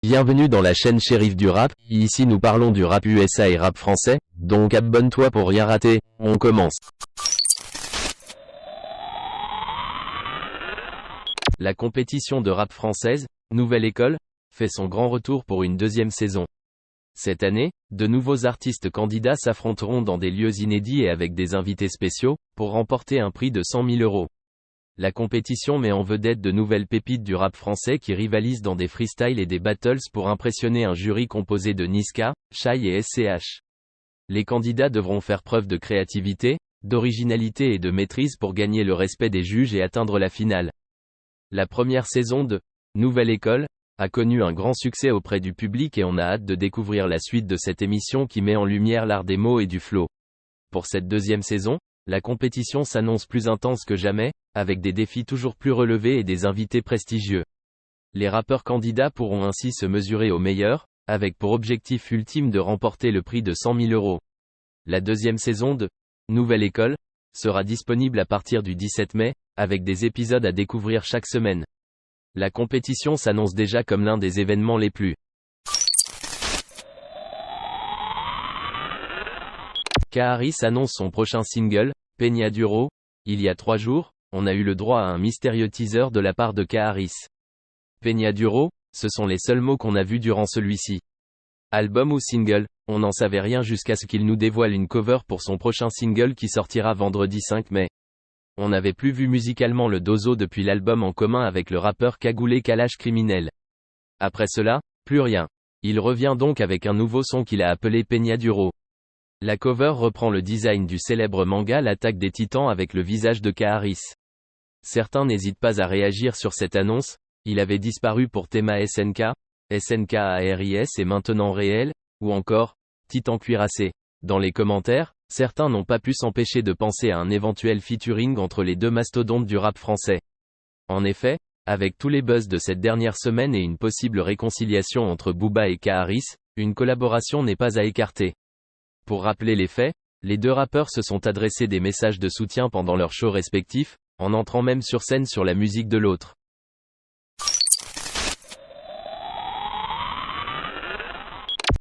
Bienvenue dans la chaîne Shérif du rap, ici nous parlons du rap USA et rap français, donc abonne-toi pour rien rater, on commence. La compétition de rap française, Nouvelle École, fait son grand retour pour une deuxième saison. Cette année, de nouveaux artistes candidats s'affronteront dans des lieux inédits et avec des invités spéciaux, pour remporter un prix de 100 000 €. La compétition met en vedette de nouvelles pépites du rap français qui rivalisent dans des freestyles et des battles pour impressionner un jury composé de Niska, Shai et SCH. Les candidats devront faire preuve de créativité, d'originalité et de maîtrise pour gagner le respect des juges et atteindre la finale. La première saison de Nouvelle École a connu un grand succès auprès du public et on a hâte de découvrir la suite de cette émission qui met en lumière l'art des mots et du flow. Pour cette deuxième saison, la compétition s'annonce plus intense que jamais, avec des défis toujours plus relevés et des invités prestigieux. Les rappeurs candidats pourront ainsi se mesurer aux meilleurs, avec pour objectif ultime de remporter le prix de 100 000 €. La deuxième saison de Nouvelle École sera disponible à partir du 17 mai, avec des épisodes à découvrir chaque semaine. La compétition s'annonce déjà comme l'un des événements les plus K-Harris annonce son prochain single, Peña Duro. Il y a 3 jours, on a eu le droit à un mystérieux teaser de la part de K-Harris. Peña Duro, ce sont les seuls mots qu'on a vus durant celui-ci. Album ou single, on n'en savait rien jusqu'à ce qu'il nous dévoile une cover pour son prochain single qui sortira vendredi 5 mai. On n'avait plus vu musicalement le Dozo depuis l'album en commun avec le rappeur cagoulé Kalash Criminel. Après cela, plus rien. Il revient donc avec un nouveau son qu'il a appelé Peña Duro. La cover reprend le design du célèbre manga L'Attaque des Titans avec le visage de K-Harris. Certains n'hésitent pas à réagir sur cette annonce, il avait disparu pour Théma SNK, SNKARIS est maintenant réel, ou encore, Titan cuirassé. Dans les commentaires, certains n'ont pas pu s'empêcher de penser à un éventuel featuring entre les deux mastodontes du rap français. En effet, avec tous les buzz de cette dernière semaine et une possible réconciliation entre Booba et K-Harris, une collaboration n'est pas à écarter. Pour rappeler les faits, les deux rappeurs se sont adressés des messages de soutien pendant leurs shows respectifs, en entrant même sur scène sur la musique de l'autre.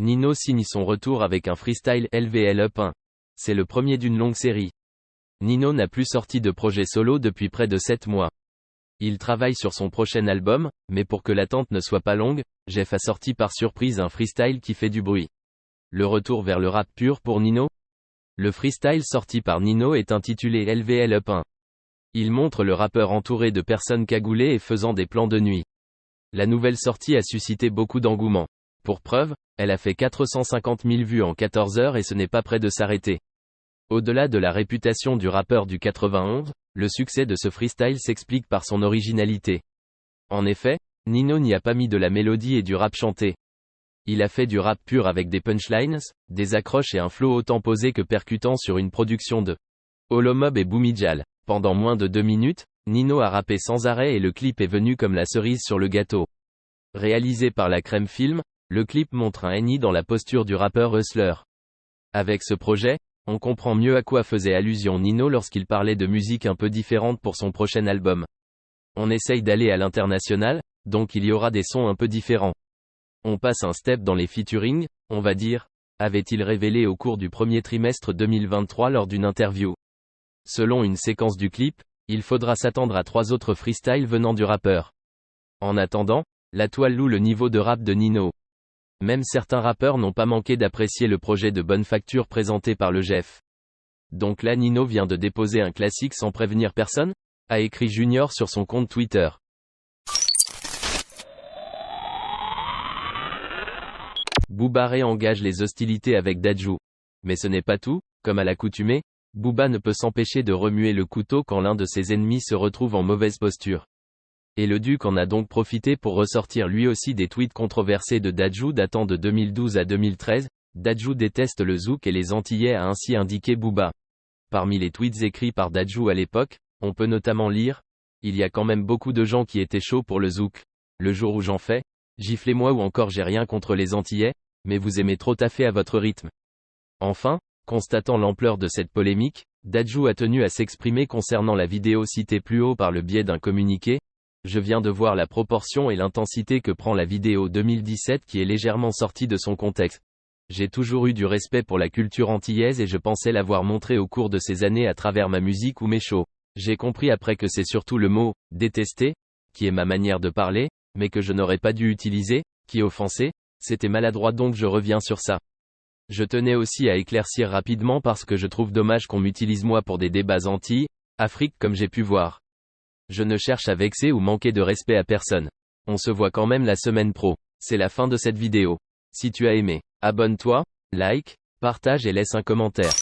Nino signe son retour avec un freestyle LVL Up 1. C'est le premier d'une longue série. Nino n'a plus sorti de projet solo depuis près de 7 mois. Il travaille sur son prochain album, mais pour que l'attente ne soit pas longue, Jeff a sorti par surprise un freestyle qui fait du bruit. Le retour vers le rap pur pour Nino? Le freestyle sorti par Nino est intitulé LVL Up 1. Il montre le rappeur entouré de personnes cagoulées et faisant des plans de nuit. La nouvelle sortie a suscité beaucoup d'engouement. Pour preuve, elle a fait 450 000 vues en 14 heures et ce n'est pas près de s'arrêter. Au-delà de la réputation du rappeur du 91, le succès de ce freestyle s'explique par son originalité. En effet, Nino n'y a pas mis de la mélodie et du rap chanté. Il a fait du rap pur avec des punchlines, des accroches et un flow autant posé que percutant sur une production de Holomob et Boumidjal. Pendant moins de 2 minutes, Nino a rappé sans arrêt et le clip est venu comme la cerise sur le gâteau. Réalisé par la Crème Film, le clip montre un Henny dans la posture du rappeur Hustler. Avec ce projet, on comprend mieux à quoi faisait allusion Nino lorsqu'il parlait de musique un peu différente pour son prochain album. On essaye d'aller à l'international, donc il y aura des sons un peu différents. On passe un step dans les featuring, on va dire, avait-il révélé au cours du premier trimestre 2023 lors d'une interview. Selon une séquence du clip, il faudra s'attendre à 3 autres freestyles venant du rappeur. En attendant, la toile loue le niveau de rap de Nino. Même certains rappeurs n'ont pas manqué d'apprécier le projet de bonne facture présenté par le Jeff. Donc là Nino vient de déposer un classique sans prévenir personne? A écrit Junior sur son compte Twitter. Booba réengage les hostilités avec Dadju. Mais ce n'est pas tout, comme à l'accoutumée, Booba ne peut s'empêcher de remuer le couteau quand l'un de ses ennemis se retrouve en mauvaise posture. Et le Duc en a donc profité pour ressortir lui aussi des tweets controversés de Dadju datant de 2012 à 2013, Dadju déteste le zouk et les Antillais a ainsi indiqué Booba. Parmi les tweets écrits par Dadju à l'époque, on peut notamment lire « Il y a quand même beaucoup de gens qui étaient chauds pour le zouk. Le jour où j'en fais, giflez-moi ou encore j'ai rien contre les Antillais, mais vous aimez trop taffer à votre rythme. » Enfin, constatant l'ampleur de cette polémique, Dadju a tenu à s'exprimer concernant la vidéo citée plus haut par le biais d'un communiqué. Je viens de voir la proportion et l'intensité que prend la vidéo 2017 qui est légèrement sortie de son contexte. J'ai toujours eu du respect pour la culture antillaise et je pensais l'avoir montré au cours de ces années à travers ma musique ou mes shows. J'ai compris après que c'est surtout le mot « détester », qui est ma manière de parler, mais que je n'aurais pas dû utiliser, qui offensait, c'était maladroit donc je reviens sur ça. Je tenais aussi à éclaircir rapidement parce que je trouve dommage qu'on m'utilise moi pour des débats anti-Afrique comme j'ai pu voir. Je ne cherche à vexer ou manquer de respect à personne. On se voit quand même la semaine pro. C'est la fin de cette vidéo. Si tu as aimé, abonne-toi, like, partage et laisse un commentaire.